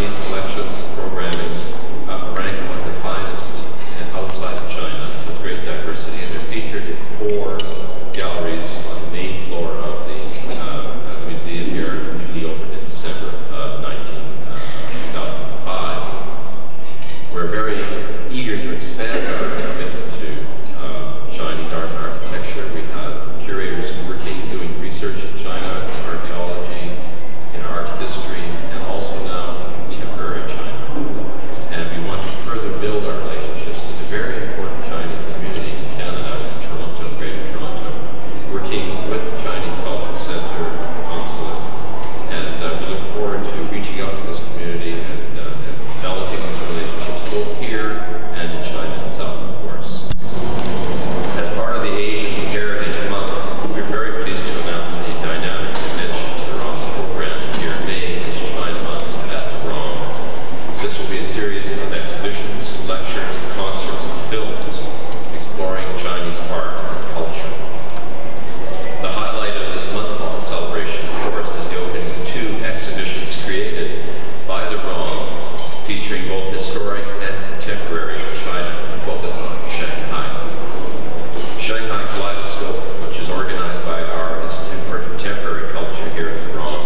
Chinese collections, programmings rank among the finest and outside of China with great diversity, and they're featured in 4 galleries on the main floor of the museum here, newly opened in December of 2005. We're very eager to expand our commitment to Chinese art and architecture. We have curators working, doing research in China, in archaeology, in art history, and also now in contemporary China. And we want to further build our relationships to the very important Chinese community in Canada, in Toronto, Greater Toronto, working with the Chinese Cultural Centre, the consulate, and we look forward to reaching out to this community and developing those relationships both here and in China itself, of course. As part of the Asian Heritage Month, we're very pleased to announce a dynamic dimension to the ROM's program here in May, this China Month at the ROM. This will be a series of exhibitions, lectures, concerts, and films exploring Chinese art and culture. The highlight of this month-long celebration, of course, is the opening of 2 exhibitions created by the ROM, featuring both historic and contemporary China to focus on Shanghai. Shanghai Kaleidoscope, which is organized by our Institute for Contemporary Culture here at the ROM,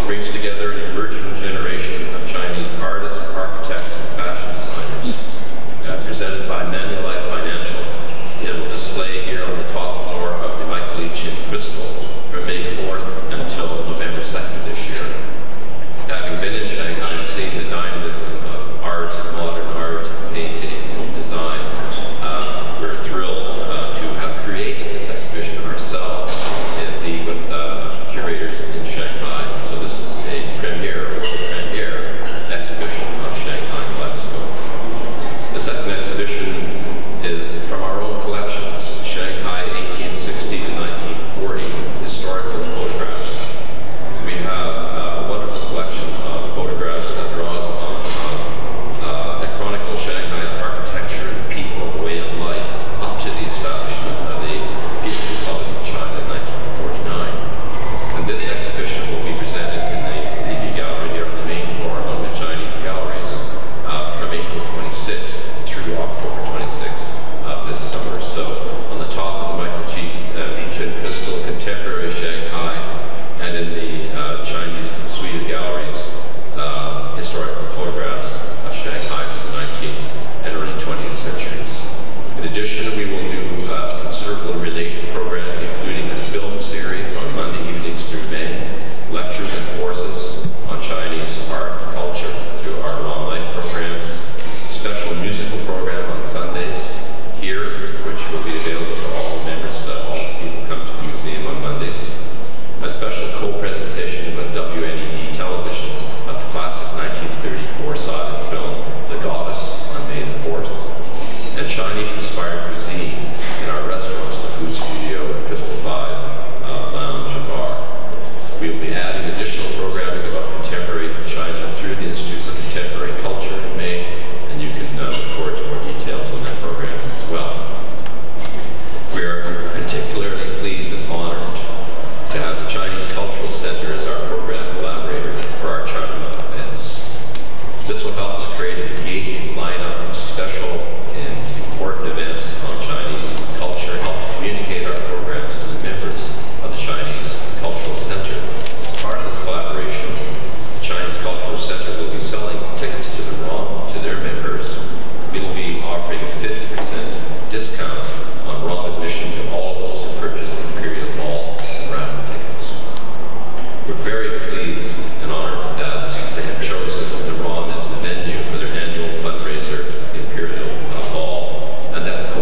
brings together an emerging generation of Chinese artists, architects, and fashion designers. Presented by Manulife Financial, it will display here on the top floor of the Michael Leach in Bristol from May 4th until November 2nd this year. Having been in Shanghai and seeing the dynamism of art, modern art, painting, design, we're thrilled to have created this exhibition ourselves with curators in Shanghai. So this is a world premiere exhibition of Shanghai Kaleidoscope. The second exhibition is from our own collections, Shanghai 1860 to 1940, historical photographs. We have a wonderful collection of photographs that draws on that chronicle Shanghai's architecture and people, the way of life, up to the establishment of the People's Republic of China in 1949. And this exhibition will be presented in the Levy Gallery here on the main floor among the Chinese galleries from April 26th through October 26th of this summer. So on the top of the Michael Leach and Bristol Contemporary Shanghai, and in the Chinese suite of galleries, historical photographs of Shanghai from the 19th and early 20th centuries. In addition, we will do considerable related programming, including a film series on Monday evenings through May, lectures and courses on Chinese art and culture through our Long Life programs, special musical program on Sundays here, which will be available to all members, all people who come to the museum on Mondays, a special co-presentation with WNED television of the classic 1934 silent film, The Goddess, on May the 4th, and Chinese-inspired cuisine in our restaurants, the Food Studio and Crystal 5 Lounge and Bar. We will be adding additional programming about contemporary China through the Institute for Contemporary Culture in May, and you can look forward to more details on that programming as well. We are particularly pleased and honored to have the Chinese Cultural Centre as our program collaborator for our China Month events. This will help to create an engaging lineup of special and important events on Chinese culture, help to communicate our programs to the members of the Chinese Cultural Centre. As part of this collaboration, the Chinese Cultural Centre will be selling tickets to the ROM to their members. We will be offering a 50% discount on ROM admission to all those who purchase Imperial Ball and raffle tickets. We're very pleased and honored that they have chosen the ROM as the venue for their annual fundraiser, Imperial Ball, and that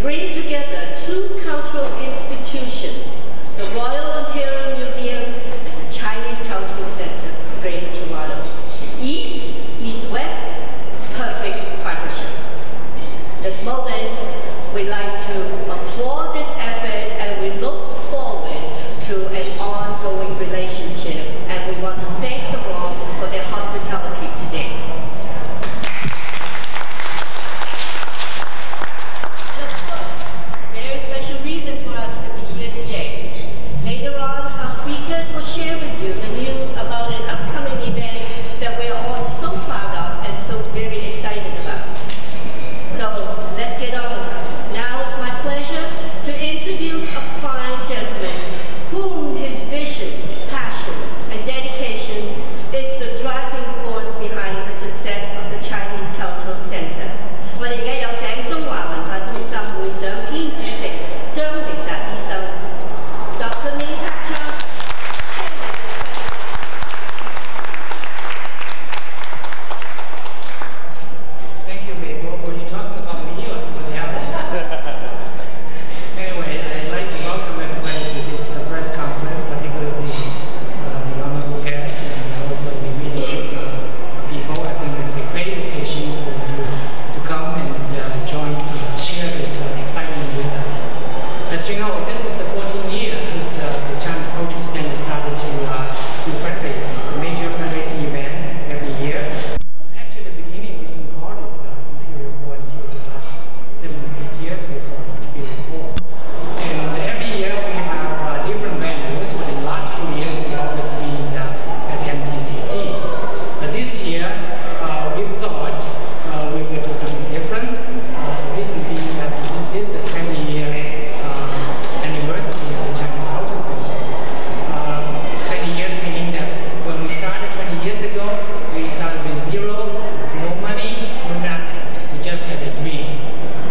bring together two cultural institutions, the Royal Ontario Museum and the Chinese Cultural Center of Greater Toronto. East meets West, perfect partnership. This moment, we'd like to applaud this effort and we look forward to an ongoing relationship, and we want to thank them all for their hospitality today. And of course, a very special reason for us to be here today. Later on, our speakers will share with you the news about an upcoming event that we're all so proud of and so very excited about. So let's get on with it. Now it's my pleasure to introduce a fine gentleman whom his vision, passion, and dedication is the driving force behind the success of the Chinese Cultural Center. 我哋而家有請中華文化中心會長兼主席張榮達醫生 Dr. Ming Chang. Thank you, Mabel. Were you talking about me or somebody else? Anyway, I'd like to welcome everybody to this press conference, particularly the honorable guests and also the media people. I think it's a great occasion for you to come and share this excitement with us. As you know, this is the 14th year since the Chinese Cultural Center started to do fundraising, a major fundraising event every year. Actually, at the beginning, we didn't call it Imperial Ball until the last 7 or 8 years we called it Imperial Ball. And every year we have different venues, but in the last few years we always been at MTCC. But this year we thought we would do something different. The reason being that this is the 20-year anniversary of the Chinese Cultural Center. 20 years meaning that when we started 20 years ago, we started with zero, with no money, no nothing. We just had a dream.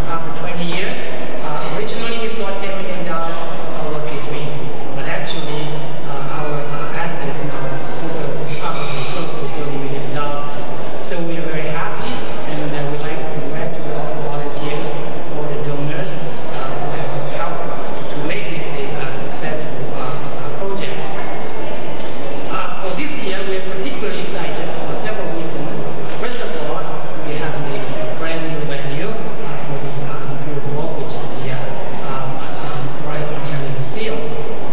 After 20 years, originally we thought $10 million was the dream, but actually our assets now probably close to $30 million. So we are very happy, and we'd like to congratulate all the volunteers, all the donors who have helped to make this a successful project. For this year, we are particularly excited for several reasons. First of all, we have a brand new venue for the Imperial Ball, which is the Royal Ontario Museum.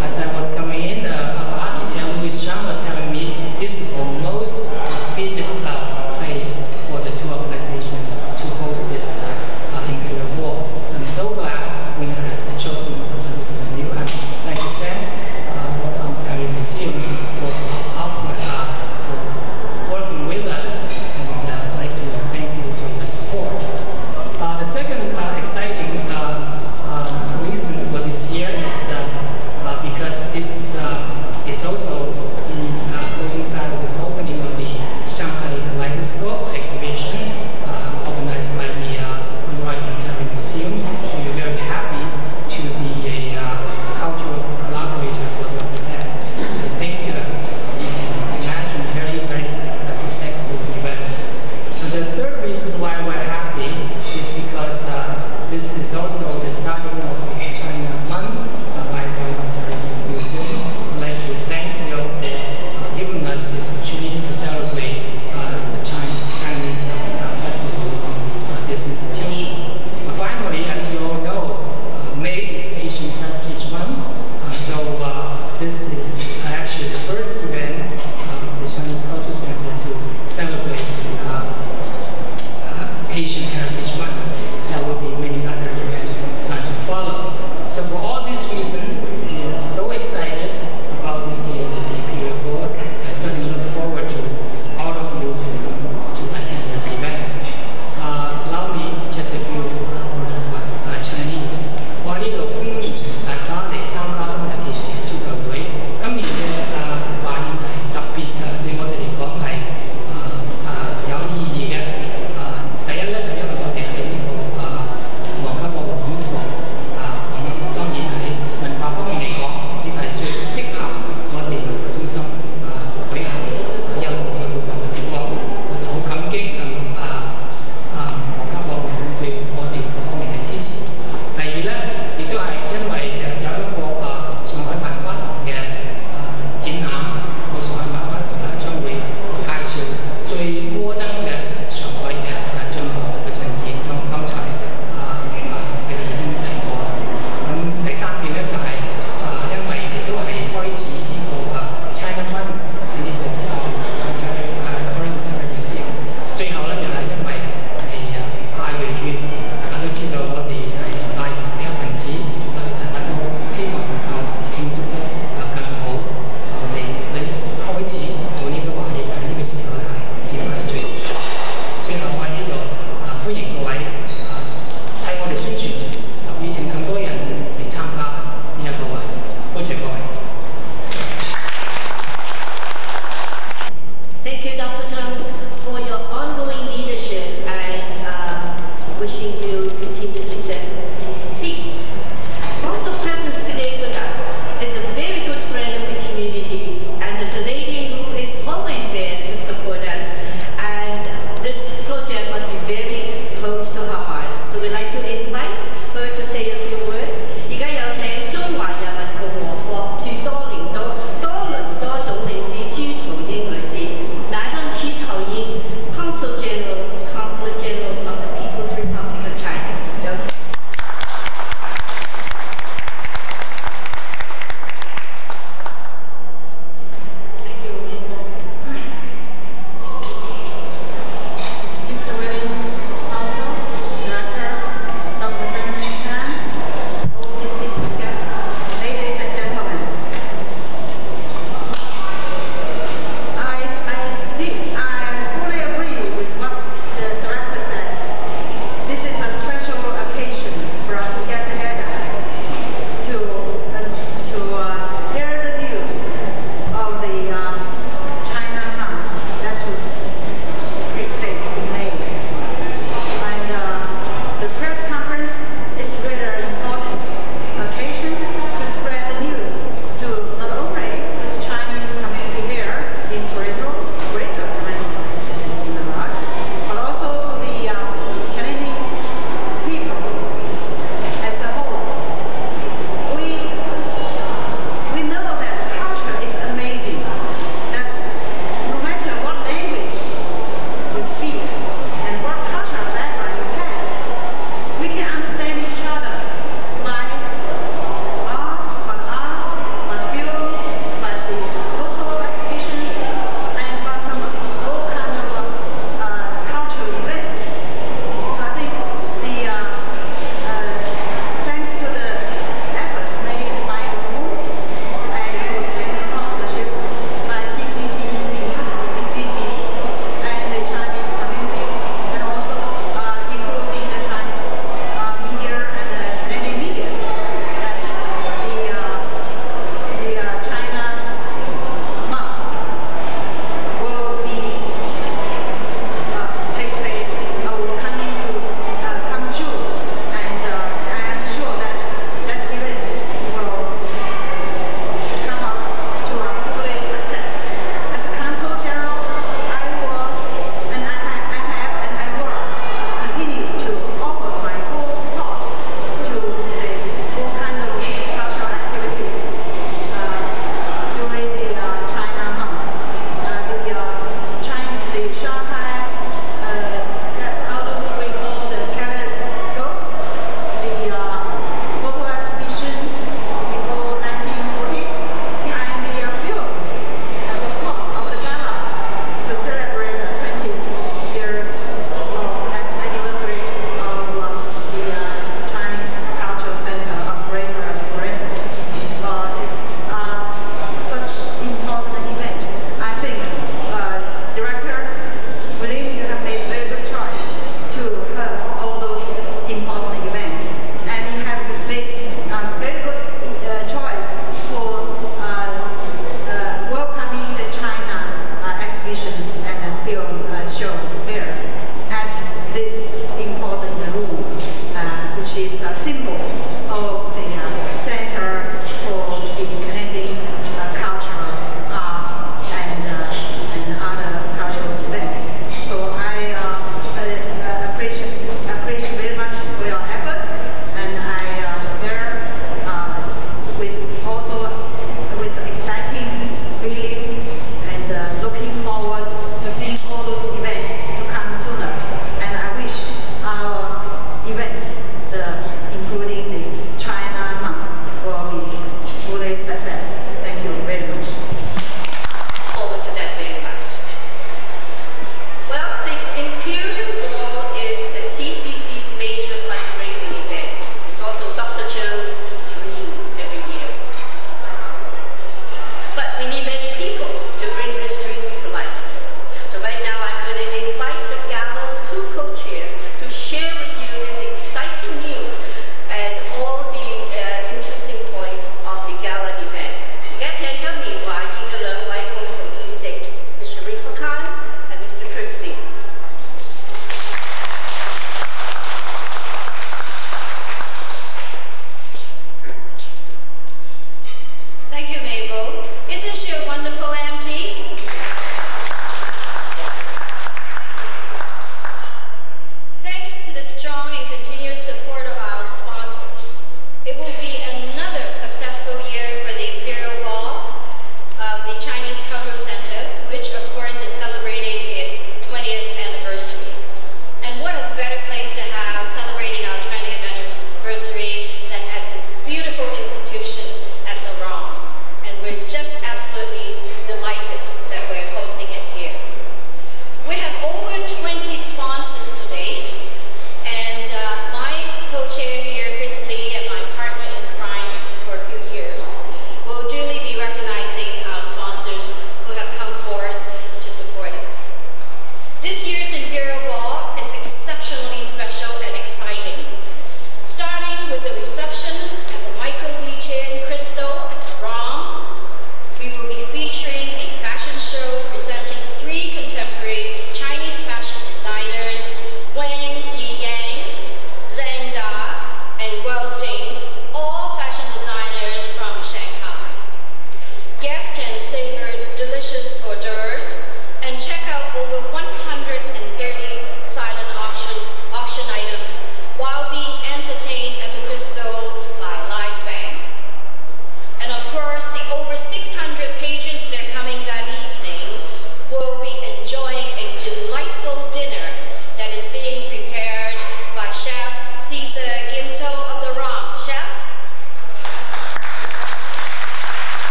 As I was coming in, our architect Louis Chang was telling me this is the most fitted place for the two organizations to host this Imperial Ball. So I'm so glad we had chosen this venue. I'd like to thank the Ontario Museum for working with us, and I'd like to thank you for your support. The second exciting reason for this year is because this is also coincide with the opening of the Shanghai Kaleidoscope exhibition organized by the Royal Ontario Museum. We are very happy to be a cultural collaborator for this event. I think you can imagine a very, very successful event. And the third reason why we're happy is because this is also the starting of China Month by Royal Ontario Museum. I'd like to thank you all for giving us this opportunity to celebrate the Chinese festivals in this institution. Finally, as you all know,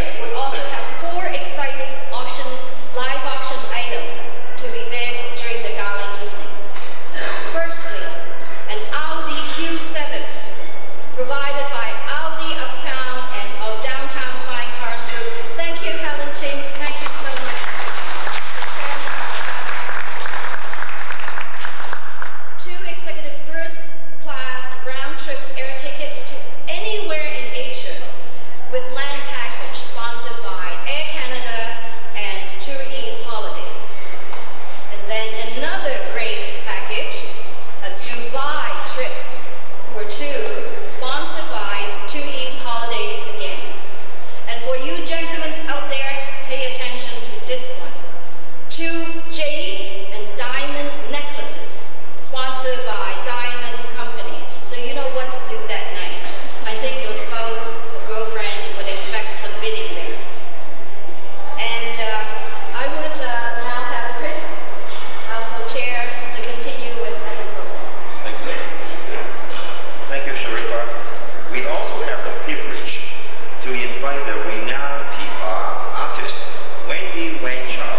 year, we also have 4 exciting live auction items to be bid during the gala evening. Firstly, an Audi Q7 provided by Audi Uptown and our Downtown Fine Cars Group. Thank you, Helen Ching. Thank you so much. The 2 executive first-class round-trip air tickets to anywhere in Asia with land package sponsored by Air Canada and TorontoTv Holidays. And then another great package, a Dubai trip for 2, sponsored by TorontoTv Holidays again. And for you gentlemen out there, pay attention to this one. 2 jade and diamond necklaces, sponsored by Diamond Company. So you know what to do that night. I think your spouse or girlfriend would expect some bidding there. And I would now have Chris, our co-chair, to continue with other programs. Thank you. Thank you, Sharifa. We also have the privilege to invite the renowned PR artist, Wendy Wang Chow,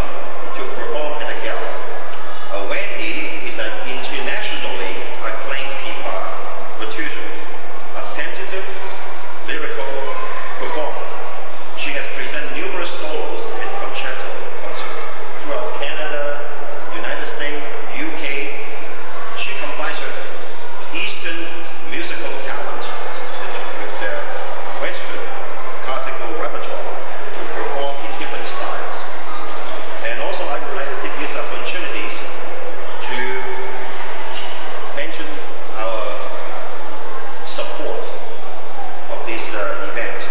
to perform at the gala. Wendy is an internationally acclaimed PR producer, a sensitive, lyrical performer. She has presented numerous solos and concerto concerts throughout Canada, United States, UK. She combines her Eastern musical talent with the Western classical repertoire to perform in different styles. And also I would like to take these opportunities to mention our support of this event.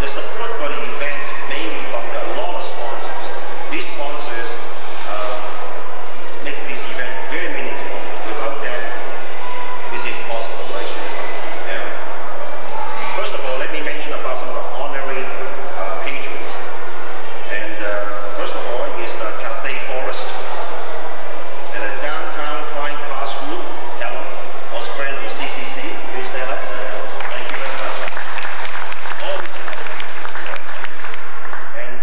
The support for the event mainly from a lot of sponsors. These sponsors make this event very meaningful. Without them, it's impossible, right? Yeah. First of all, let me mention about some of the honorary patrons. And first of all is Cathay Forest and the Downtown Fine Cars Group, Helen, also friend of the CCC. Please stand up. Thank you very much. All these and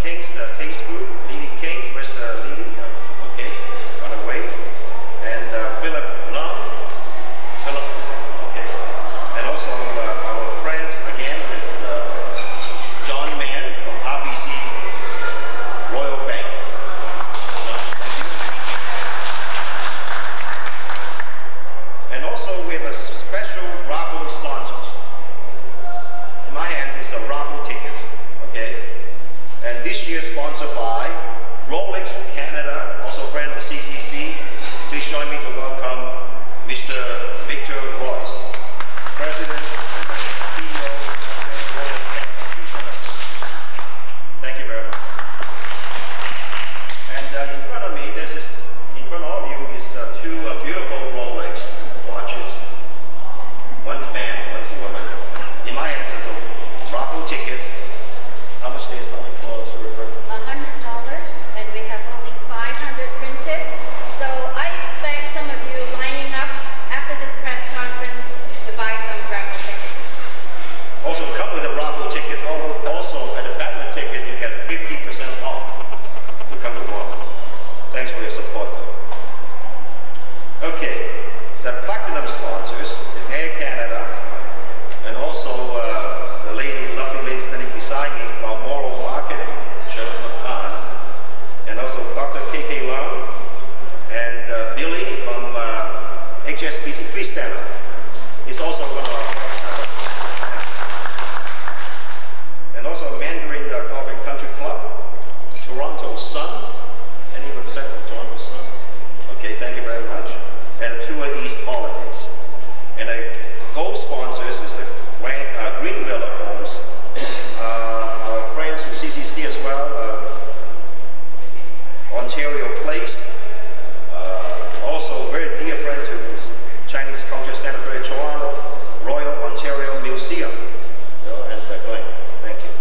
King's Taste Group, Lily King, where's Lily? Okay, on the way. And Philip Long, okay. And also our friends again is John Mann from RBC Royal Bank. Thank you. And also we have a special raffle sponsors. In my hands is a raffle ticket, okay? And this year sponsored by Rolex Canada, also friend of CCC. Please join me to welcome Mr. Victor Royce, President and CEO of Rolex Canada. Please join us. Thank you very much. And in front of me, in front of all of you is 2 beautiful Rolex watches. One is man, one is woman. In my hands is a raffle ticket. How much they are selling for, Sharifa? $100, and we have only 500 printed. So I expect some of you lining up after this press conference to buy some raffle tickets. Also come with a raffle ticket. Also at the back of the ticket you get 50% off to come to one. Thanks for your support. Okay, the platinum sponsors is Air Canada and also the lovely lady standing beside me, Balmoral Marketing, Jennifer Khan, and also Dr. KK Long and Billy from HSBC. Please stand up. He's also one of our and also Mandarin Golf and Country Club, Toronto Sun. Any representative from Toronto Sun? Okay, thank you very much. And the TorontoTv Holidays. And the gold sponsors is the Greenville Homes, our friends from CCC as well, Ontario Place, also very dear friend to Chinese Culture Center in Toronto, Royal Ontario Museum, and Glenn. Thank you.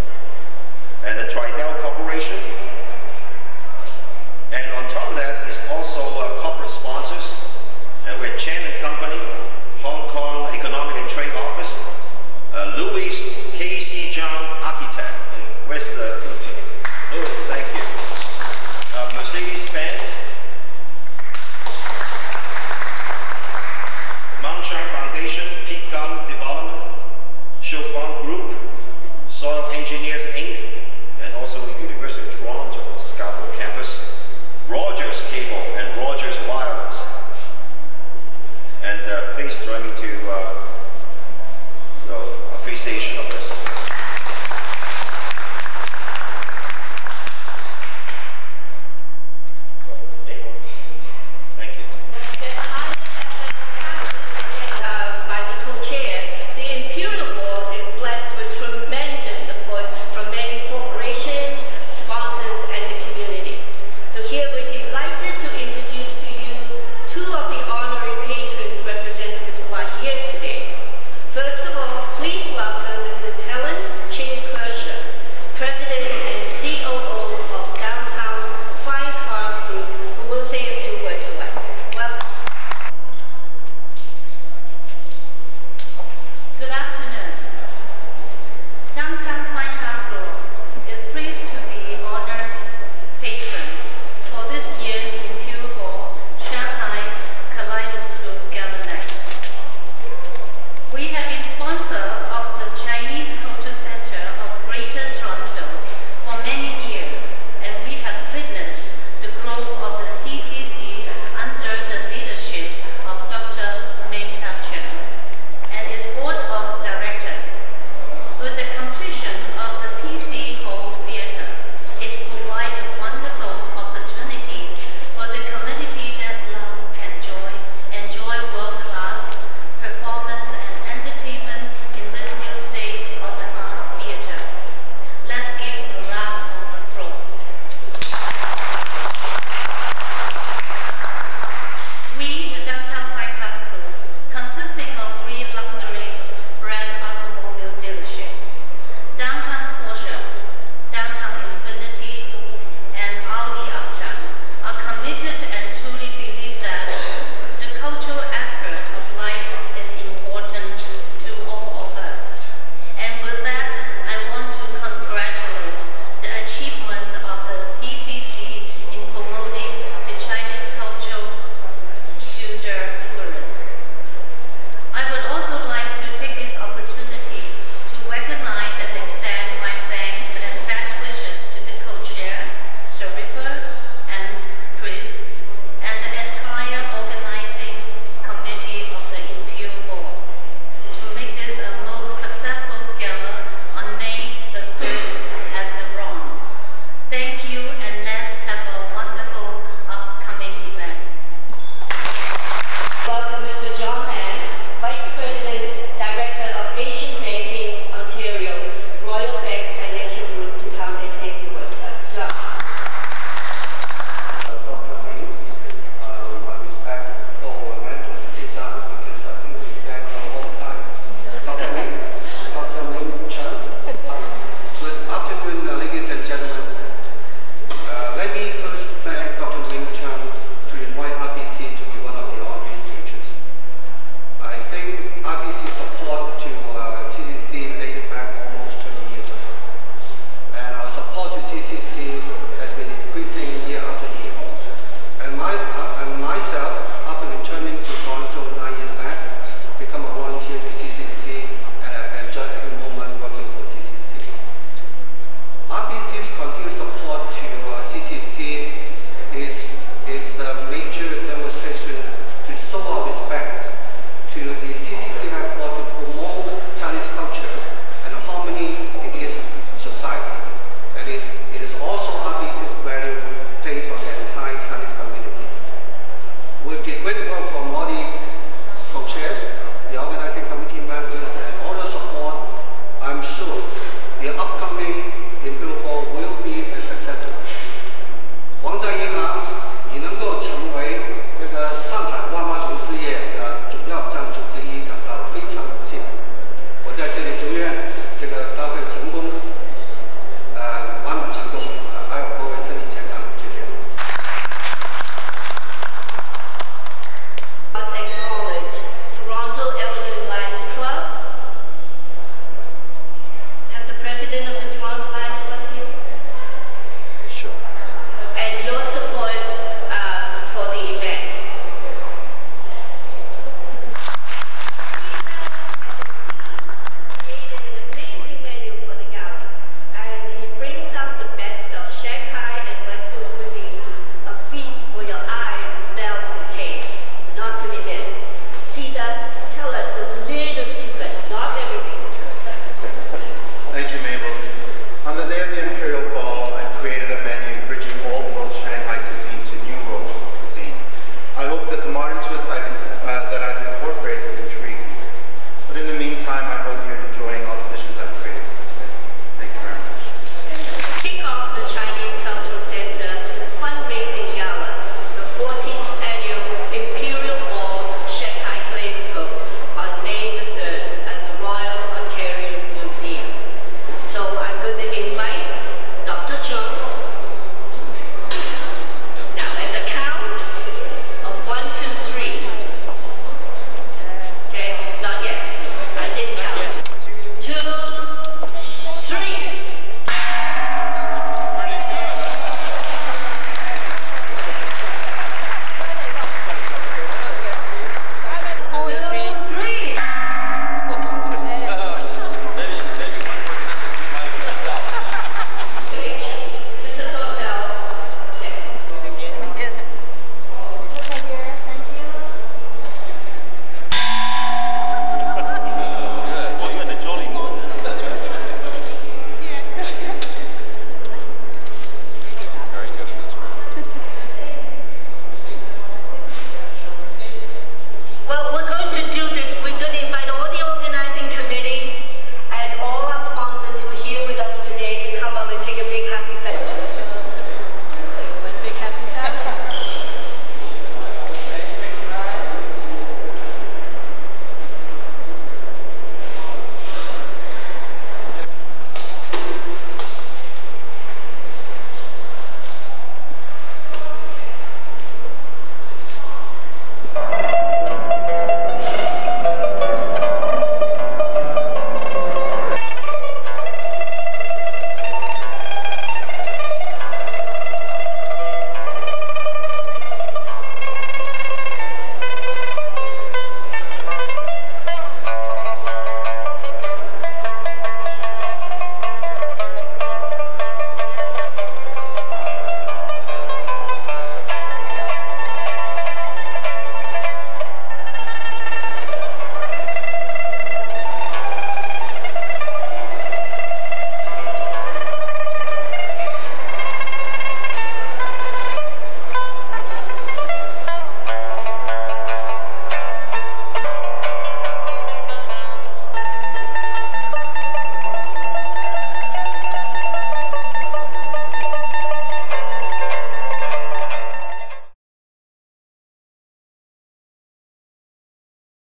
come find